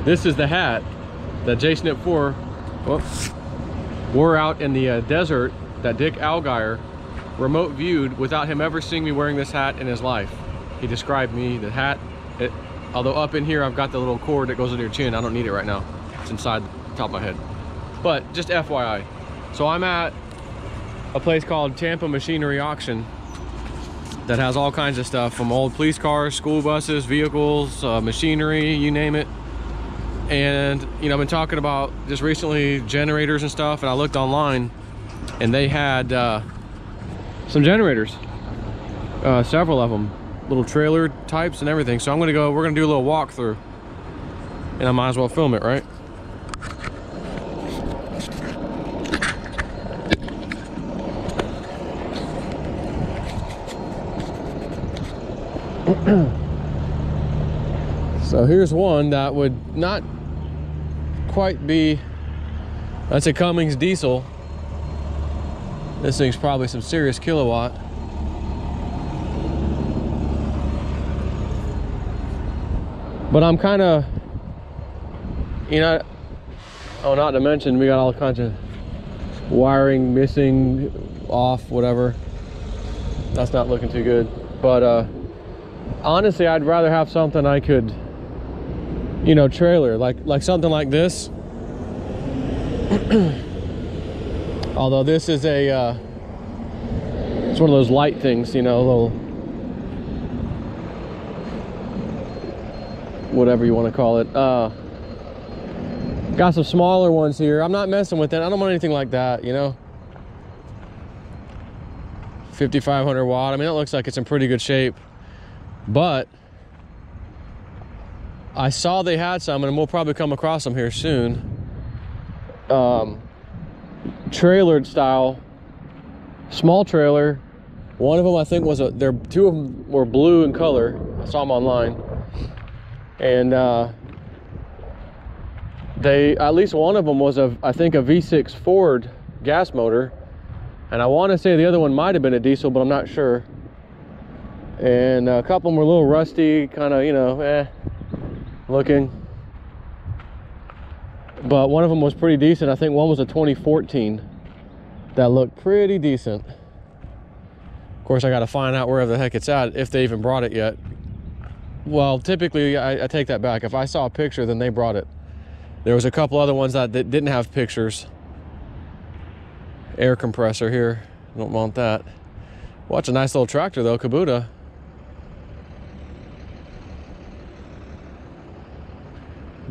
This is the hat that Jason at 4 wore out in the desert that Dick Algier remote viewed without him ever seeing me wearing this hat in his life. He described me, the hat, although up in here I've got the little cord that goes under your chin. I don't need it right now. It's inside the top of my head. But just FYI. So I'm at a place called Tampa Machinery Auction that has all kinds of stuff from old police cars, school buses, vehicles, machinery, you name it. And you know, I've been talking about just recently generators and stuff, and I looked online and they had some generators, several of them, little trailer types and everything. So we're gonna do a little walkthrough, and I might as well film it, right? So here's one that would not quite be, that's a Cummins diesel. This thing's probably some serious kilowatt. But I'm kind of, you know, oh, not to mention we got all kinds of wiring missing, off, whatever. That's not looking too good. But honestly, I'd rather have something I could, you know, trailer, like something like this. Although this is a, it's one of those light things, you know, little, whatever you want to call it. Got some smaller ones here. I'm not messing with it. I don't want anything like that, you know. 5,500 watt. I mean, it looks like it's in pretty good shape. But I saw they had some, and we'll probably come across them here soon. Trailered style, small trailer. One of them, I think, was two of them were blue in color. I saw them online, and at least one of them was I think a V6 Ford gas motor, and I want to say the other one might have been a diesel, but I'm not sure. And a couple of them were a little rusty, kind of, you know, looking. But one of them was pretty decent. I think one was a 2014 that looked pretty decent. Of course, I got to find out where the heck it's at, if they even brought it yet. Well, typically, I take that back. If I saw a picture, then they brought it. There was a couple other ones that didn't have pictures. Air compressor here. Don't want that. Watch, a nice little tractor, though, Kubota.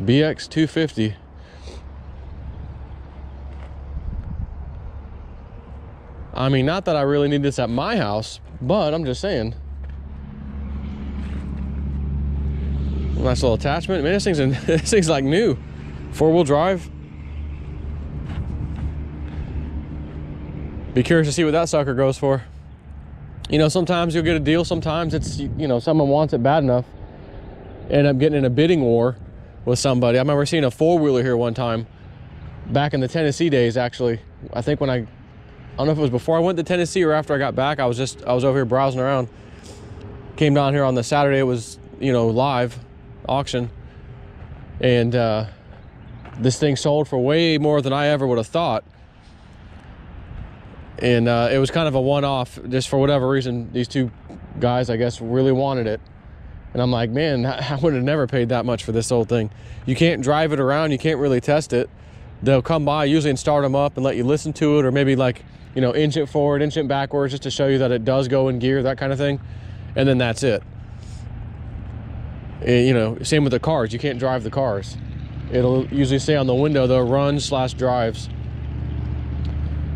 BX 250. I mean, not that I really need this at my house, but I'm just saying. Nice little attachment. Man, this thing's like new. 4-wheel drive. Be curious to see what that sucker goes for. You know, sometimes you'll get a deal. Sometimes it's, you know, someone wants it bad enough. End up getting in a bidding war with somebody. I remember seeing a 4-wheeler here one time, back in the Tennessee days, actually. I think when I don't know if it was before I went to Tennessee or after I got back. I was over here browsing around. Came down here on the Saturday. It was, you know, live auction. And this thing sold for way more than I ever would have thought. And it was kind of a one-off, just for whatever reason. These two guys, I guess, really wanted it. And I'm like, man, I would have never paid that much for this old thing. You can't drive it around. You can't really test it. They'll come by usually and start them up and let you listen to it, or maybe, like, you know, inch it forward, inch it backwards, just to show you that it does go in gear, that kind of thing. And then that's it. You know, same with the cars. You can't drive the cars. It'll usually say on the window, though, run/drives.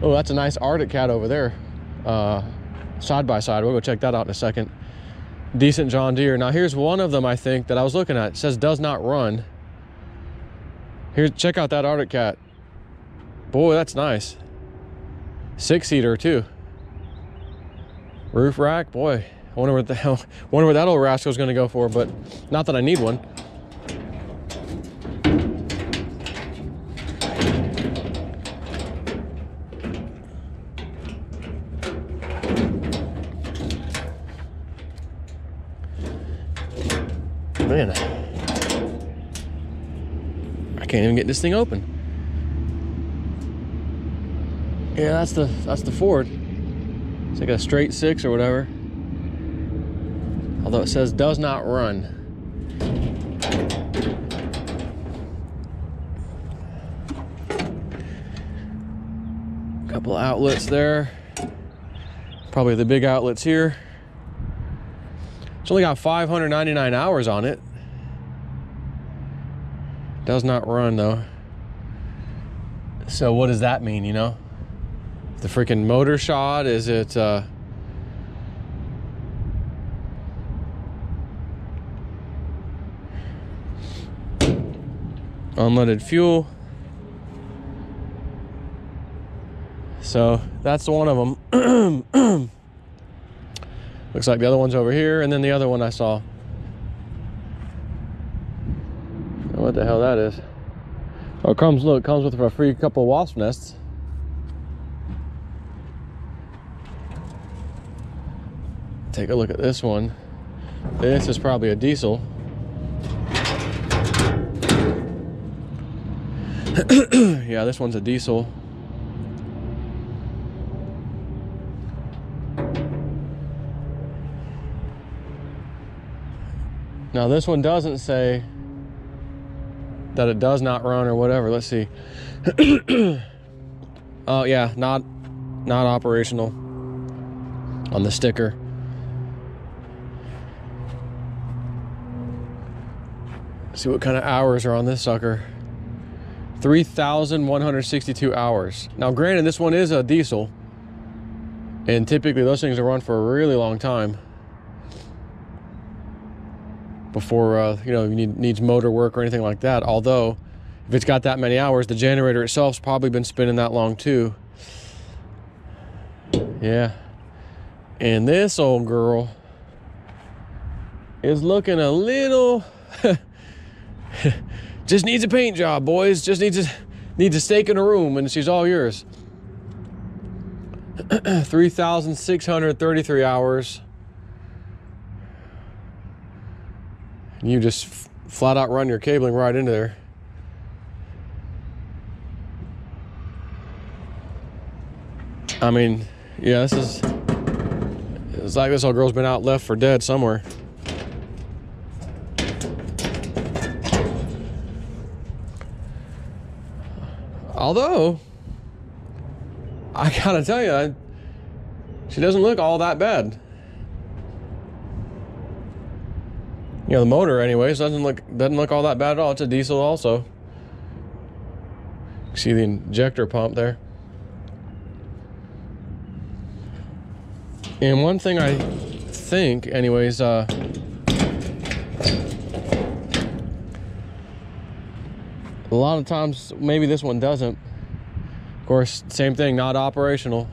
Oh, that's a nice Arctic Cat over there. Side by side. We'll go check that out in a second. Decent John Deere. Now, here's one of them, I think, that I was looking at. It says does not run. Here, check out that Arctic Cat. Boy, that's nice. 6-seater, too. Roof rack. Boy, I wonder what that old rascal's going to go for, but not that I need one. Man, can't even get this thing open. Yeah, that's the Ford. It's like a straight 6 or whatever. Although it says does not run. Couple of outlets there. Probably the big outlets here. It's only got 599 hours on it. Does not run though. So what does that mean, you know? The freaking motor shot, is it unleaded fuel? So that's one of them. Looks like the other one's over here, and then the other one I saw. What the hell that is? Oh, it comes with a free couple of wasp nests. Take a look at this one. This is probably a diesel. Yeah, this one's a diesel. Now this one doesn't say that it does not run or whatever. Let's see. Oh yeah, not operational on the sticker. Let's see what kind of hours are on this sucker. 3,162 hours. Now granted, this one is a diesel, and typically those things will run for a really long time before you know, needs motor work or anything like that. Although if it's got that many hours, the generator itself's probably been spinning that long too. Yeah. And this old girl is looking a little just needs a paint job, boys. Just needs a stake in a room, and she's all yours. 3,633 hours. You just flat out run your cabling right into there. I mean, yeah, it's like this old girl's been out left for dead somewhere. Although, I gotta tell you, she doesn't look all that bad. You know, the motor anyways doesn't look all that bad at all. It's a diesel also. See the injector pump there. And one thing I think anyways, a lot of times, maybe this one doesn't. Of course, same thing, not operational.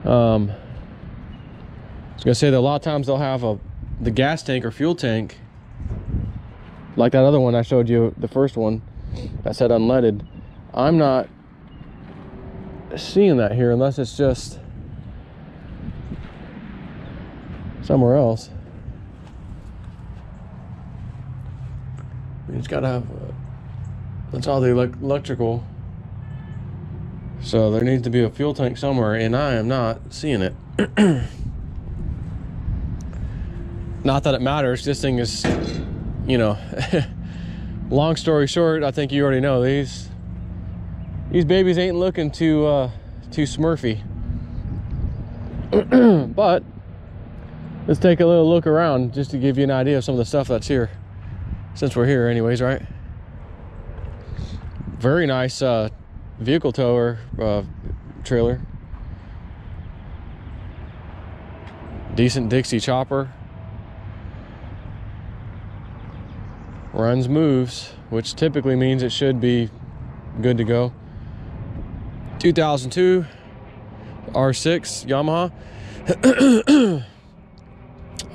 I was gonna say that a lot of times they'll have the gas tank or fuel tank, like that other one I showed you, the first one that said unleaded. I'm not seeing that here unless it's just somewhere else. It's gotta have that's all the electrical, so there needs to be a fuel tank somewhere, and I am not seeing it. Not that it matters. This thing is, you know, long story short, I think you already know these babies ain't looking too smurfy. But let's take a little look around just to give you an idea of some of the stuff that's here, since we're here anyways, right? Very nice vehicle tower trailer. Decent Dixie chopper. Runs, moves, which typically means it should be good to go. 2002 R6 Yamaha.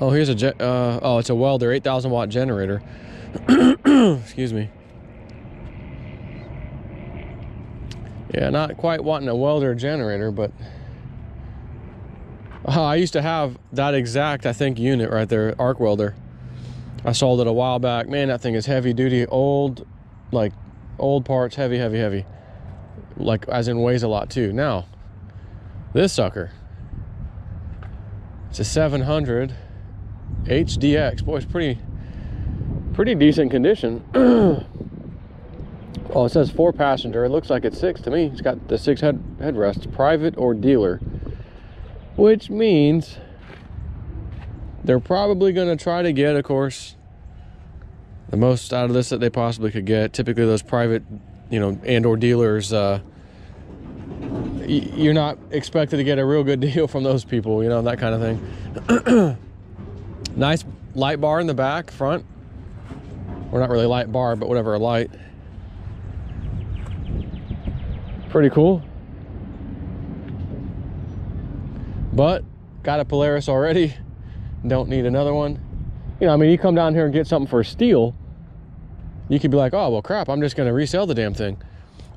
Oh, here's a oh, it's a welder, 8,000 watt generator. Excuse me. Yeah, not quite wanting a welder generator, but I used to have that exact, I think, unit right there, arc welder. I sold it a while back. Man, that thing is heavy duty, old, like old parts, heavy, like as in weighs a lot too. Now, this sucker, it's a 700 HDX. Boy, it's pretty decent condition. Oh, it says 4 passenger. It looks like it's 6 to me. It's got the 6 headrests, private or dealer, which means they're probably going to try to get, of course, the most out of this that they possibly could get. Typically those private, you know, and or dealers, you're not expected to get a real good deal from those people, you know, that kind of thing. Nice light bar in the back, front. Or not really light bar, but whatever, a light. Pretty cool. But got a Polaris already. Don't need another one. You know, I mean, you come down here and get something for a steal, you could be like, oh, well, crap, I'm just going to resell the damn thing.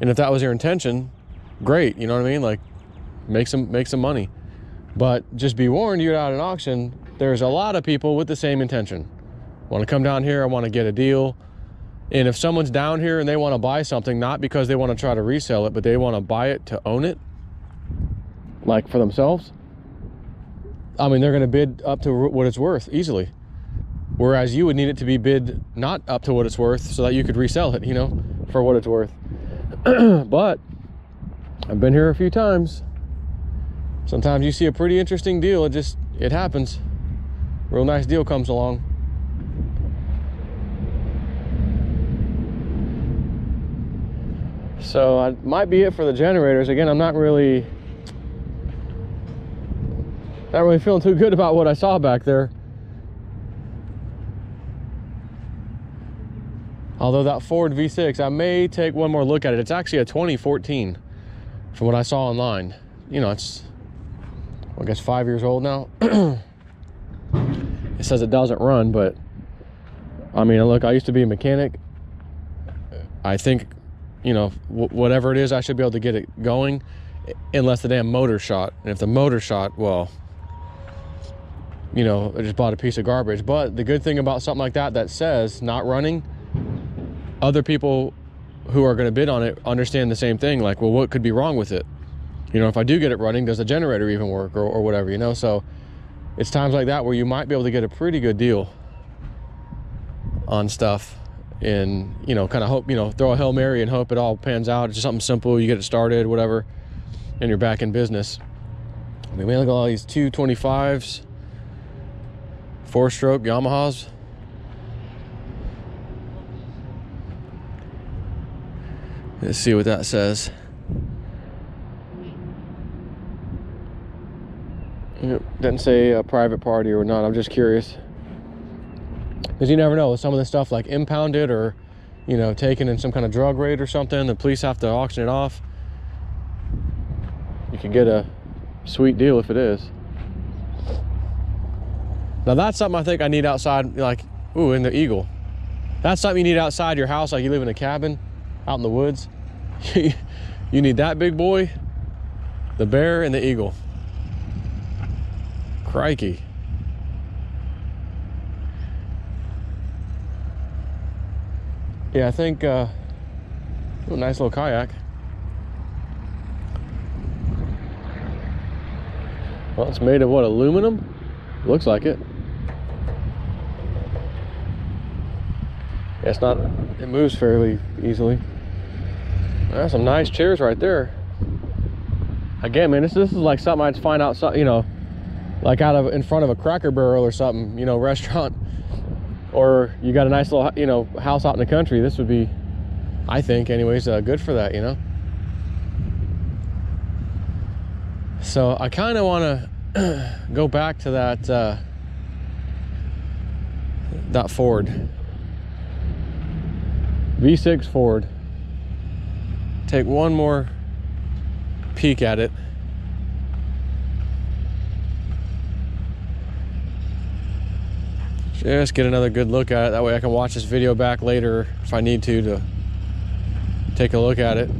And if that was your intention, great. You know what I mean? Like, make some money. But just be warned, you're at an auction, there's a lot of people with the same intention. Want to come down here, I want to get a deal. And if someone's down here and they want to buy something, not because they want to try to resell it, but they want to buy it to own it, like for themselves, I mean, they're going to bid up to what it's worth easily. Whereas you would need it to be bid not up to what it's worth so that you could resell it, you know, for what it's worth. But I've been here a few times. Sometimes you see a pretty interesting deal. It happens. Real nice deal comes along. So that might be it for the generators. Again, I'm not really feeling too good about what I saw back there. Although that Ford V6, I may take one more look at it. It's actually a 2014 from what I saw online. You know, it's, I guess, 5 years old now. It says it doesn't run, but I mean, look, I used to be a mechanic. I think, you know, whatever it is, I should be able to get it going unless the damn motor shot. And if the motor shot, well, you know, I just bought a piece of garbage. But the good thing about something like that says not running, other people who are going to bid on it understand the same thing. Like, well, what could be wrong with it? You know, if I do get it running, does the generator even work or whatever, you know? So it's times like that where you might be able to get a pretty good deal on stuff. And, you know, kind of hope, you know, throw a Hail Mary and hope it all pans out. It's just something simple, you get it started, whatever, and you're back in business. I mean, we look at all these 225s, 4-stroke Yamahas. Let's see what that says. It doesn't say a private party or not. I'm just curious. Because you never know, with some of this stuff like impounded or, you know, taken in some kind of drug raid or something, the police have to auction it off. You could get a sweet deal if it is. Now that's something I think I need outside, like, ooh, in the Eagle. That's something you need outside your house, like you live in a cabin out in the woods. You need that big boy, the Bear and the Eagle. Crikey. Yeah, I think, a nice little kayak. Well, it's made of what, aluminum? Looks like it. Yeah, it's not, it moves fairly easily. There's some nice chairs right there. Again, man, this is like something I'd find out, you know, like in front of a Cracker Barrel or something, you know, restaurant. Or you got a nice little, you know, house out in the country. This would be, I think anyways, good for that, you know. So I kind of want to go back to that Ford V6 Ford, take one more peek at it. Just get another good look at it. That way I can watch this video back later if I need to take a look at it.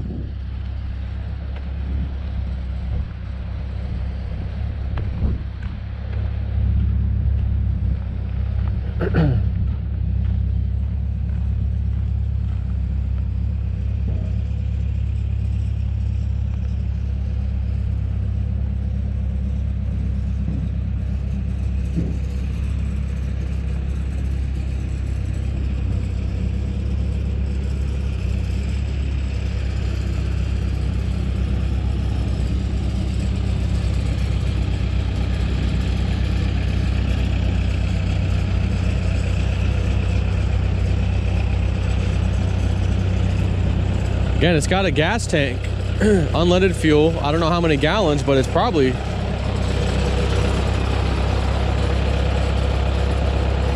Again, it's got a gas tank, unleaded fuel. I don't know how many gallons, but it's probably,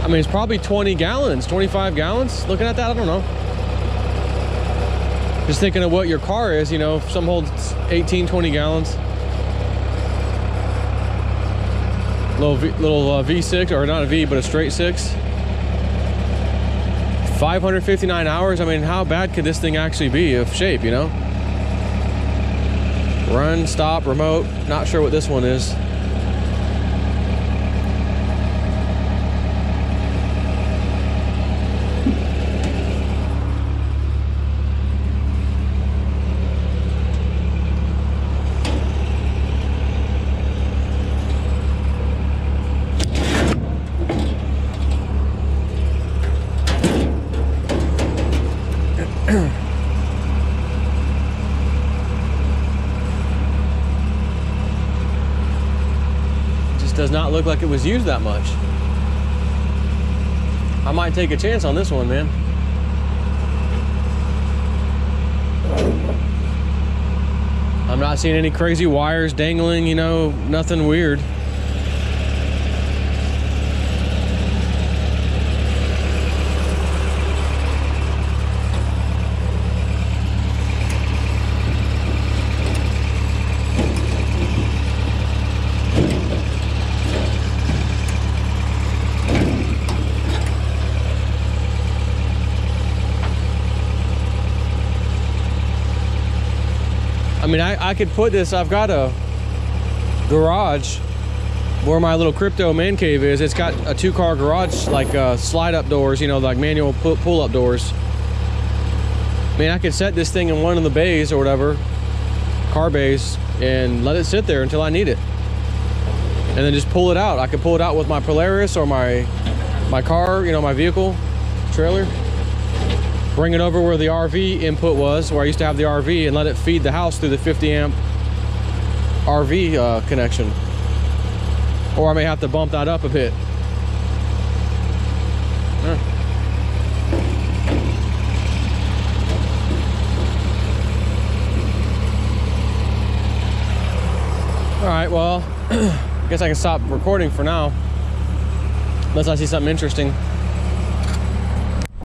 I mean, it's probably 20 gallons, 25 gallons. Looking at that, I don't know. Just thinking of what your car is, you know, some holds 18, 20 gallons. Little V6, or not a V, but a straight 6. 559 hours. I mean, how bad could this thing actually be of shape, you know? Run, stop, remote. Not sure what this one is. Does not look like it was used that much. I might take a chance on this one, man. I'm not seeing any crazy wires dangling, you know, nothing weird. I mean, I could put this, I've got a garage where my little crypto man cave is. It's got a 2-car garage, like slide up doors, you know, like manual pull up doors. I mean, I could set this thing in one of the bays or whatever, car bays, and let it sit there until I need it. And then just pull it out. I could pull it out with my Polaris or my car, you know, my vehicle trailer. Bring it over where the RV input was, where I used to have the RV, and let it feed the house through the 50 amp RV connection. Or I may have to bump that up a bit. All right, well, I guess I can stop recording for now, unless I see something interesting.